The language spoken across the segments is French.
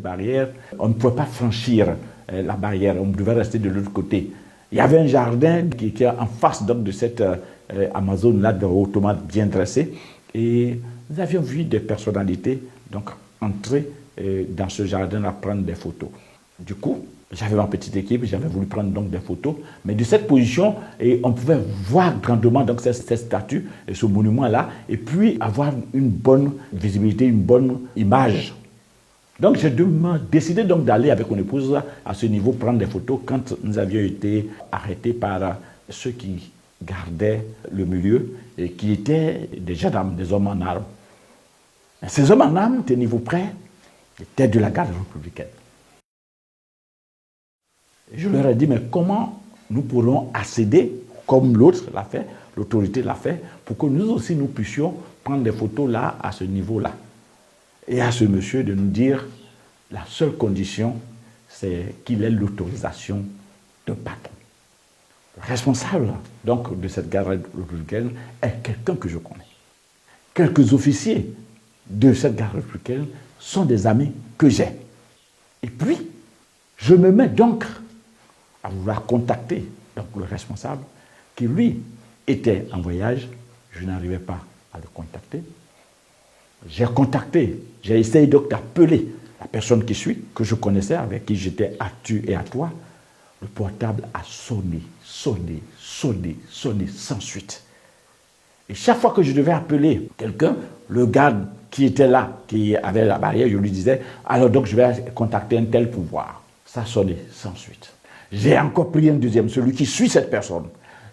barrière. On ne pouvait pas franchir la barrière, on devait rester de l'autre côté. Il y avait un jardin qui était en face donc, de cette Amazone-là, hautement bien dressée. Et nous avions vu des personnalités donc, entrer dans ce jardin-là, prendre des photos. Du coup, j'avais ma petite équipe, j'avais voulu prendre donc des photos, mais de cette position, on pouvait voir grandement donc cette statue, et ce monument-là, et puis avoir une bonne visibilité, une bonne image. Donc j'ai décidé donc d'aller avec mon épouse à ce niveau prendre des photos quand nous avions été arrêtés par ceux qui gardaient le milieu et qui étaient des gendarmes, des hommes en armes. Et ces hommes en armes, tenez-vous prêts, étaient de la garde républicaine. Je leur ai dit, mais comment nous pourrons accéder, comme l'autre l'a fait, l'autorité l'a fait, pour que nous aussi nous puissions prendre des photos là, à ce niveau-là. Et à ce monsieur de nous dire, la seule condition, c'est qu'il ait l'autorisation d'un patron. Le responsable donc, de cette garde républicaine est quelqu'un que je connais. Quelques officiers de cette garde républicaine sont des amis que j'ai. Et puis, je me mets donc à vouloir contacter donc, le responsable qui, lui, était en voyage. Je n'arrivais pas à le contacter. J'ai contacté, j'ai essayé donc d'appeler la personne qui suit, que je connaissais, avec qui j'étais à tu et à toi. Le portable a sonné, sonné, sonné, sonné, sans suite. Et chaque fois que je devais appeler quelqu'un, le garde qui était là, qui avait la barrière, je lui disais, alors donc je vais contacter un tel pour voir. Ça sonnait sans suite. J'ai encore pris un deuxième, celui qui suit cette personne.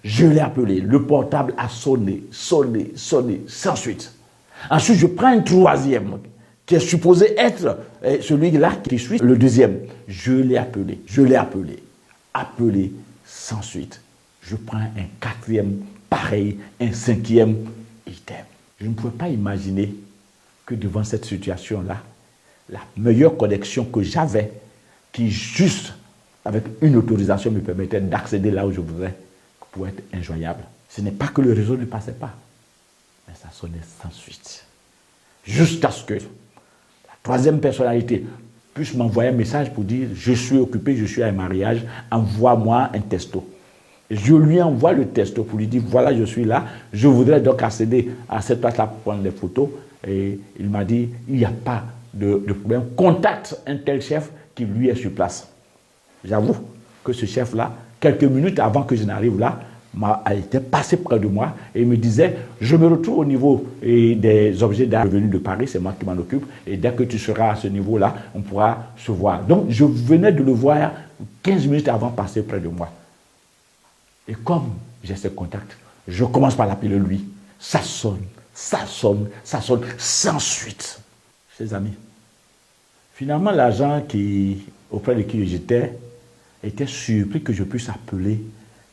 Je l'ai appelé, le portable a sonné, sonné, sonné, sans suite. Ensuite, je prends un troisième, qui est supposé être celui-là qui suit le deuxième. Je l'ai appelé, appelé sans suite. Je prends un quatrième, pareil, un cinquième, item. Je ne pouvais pas imaginer que devant cette situation-là, la meilleure connexion que j'avais, qui juste avec une autorisation me permettait d'accéder là où je voudrais, pouvait être injoignable. Ce n'est pas que le réseau ne passait pas, mais ça sonnait sans suite. Jusqu'à ce que la troisième personnalité puisse m'envoyer un message pour dire « Je suis occupé, je suis à un mariage, envoie-moi un texto ». Je lui envoie le texto pour lui dire « Voilà, je suis là, je voudrais donc accéder à cette place-là pour prendre des photos ». Et il m'a dit « Il n'y a pas de problème, contacte un tel chef qui lui est sur place ». J'avoue que ce chef-là, quelques minutes avant que je n'arrive là, a été passé près de moi et il me disait « Je me retrouve au niveau des objets d'art venus de Paris, c'est moi qui m'en occupe, et dès que tu seras à ce niveau-là, on pourra se voir. » Donc, je venais de le voir 15 minutes avant de passer près de moi. Et comme j'ai ce contact, je commence par l'appeler lui. Ça sonne, ça sonne, ça sonne, sans suite. Chers amis, finalement, l'agent auprès de qui j'étais était surpris que je puisse appeler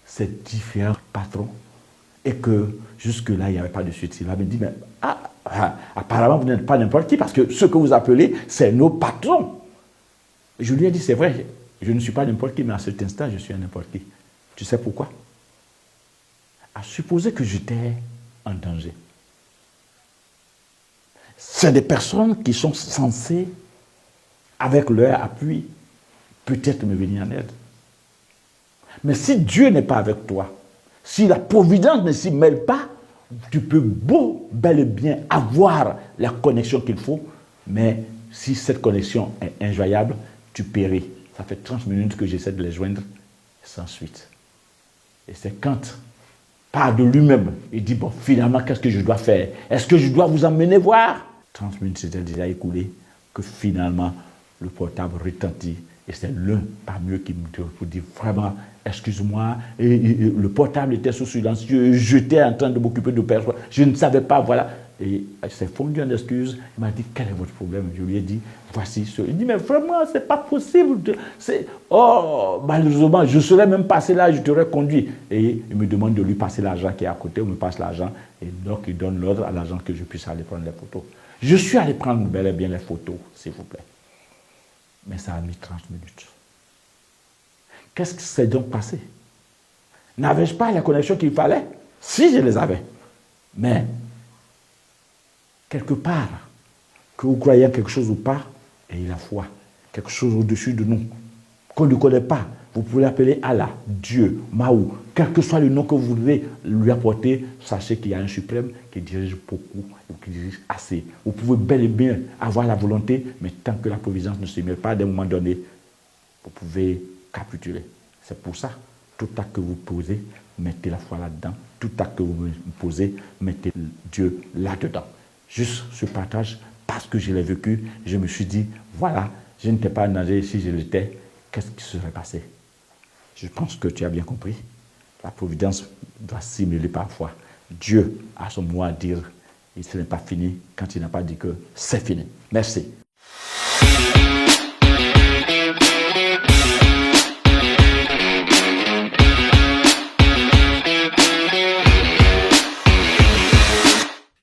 ces différents patrons et que jusque-là, il n'y avait pas de suite. Il m'a dit, mais apparemment, vous n'êtes pas n'importe qui parce que ce que vous appelez, c'est nos patrons. Je lui ai dit, c'est vrai, je ne suis pas n'importe qui, mais à cet instant, je suis un n'importe qui. Tu sais pourquoi? À supposer que j'étais en danger. C'est des personnes qui sont censées, avec leur appui, peut-être me venir en aide. Mais si Dieu n'est pas avec toi, si la providence ne s'y mêle pas, tu peux bel et bien avoir la connexion qu'il faut, mais si cette connexion est injoignable, tu péris. Ça fait 30 minutes que j'essaie de les joindre sans suite. Et c'est quand, par de lui-même, il dit, bon, finalement, qu'est-ce que je dois faire? Est-ce que je dois vous emmener voir? 30 minutes s'étaient déjà écoulées, que finalement, le portable retentit. Et c'est l'un parmi eux qui me dit vraiment, excuse-moi, et le portable était sous silencieux, j'étais en train de m'occuper de personnes, je ne savais pas, voilà. Et il s'est fondu en excuses, il m'a dit, quel est votre problème? Je lui ai dit, voici ce. Il dit, mais vraiment, c'est pas possible. Oh, malheureusement, je serais même passé là, je t'aurais conduit. Et il me demande de lui passer l'argent qui est à côté, on me passe l'argent, et donc il donne l'ordre à l'agent que je puisse aller prendre les photos. Je suis allé prendre bel et bien les photos, s'il vous plaît. Mais ça a mis 30 minutes. Qu'est-ce qui s'est donc passé? N'avais-je pas la connexion qu'il fallait? Si, je les avais. Mais, quelque part, que vous croyez en quelque chose ou pas, ayez la foi. quelque chose au-dessus de nous, qu'on ne connaît pas. Vous pouvez l'appeler Allah, Dieu, Mahou, quel que soit le nom que vous voulez lui apporter, sachez qu'il y a un suprême qui dirige beaucoup, ou qui dirige assez. Vous pouvez bel et bien avoir la volonté, mais tant que la providence ne se mêle pas, à un moment donné, vous pouvez capituler. C'est pour ça, tout acte que vous posez, mettez la foi là-dedans. Tout acte que vous posez, mettez Dieu là-dedans. Juste ce partage, parce que je l'ai vécu, je me suis dit, voilà, je n'étais pas en danger, si je l'étais, qu'est-ce qui serait passé? Je pense que tu as bien compris. La providence doit s'y mêler parfois. Dieu a son mot à dire, et ce n'est pas fini quand il n'a pas dit que c'est fini. Merci.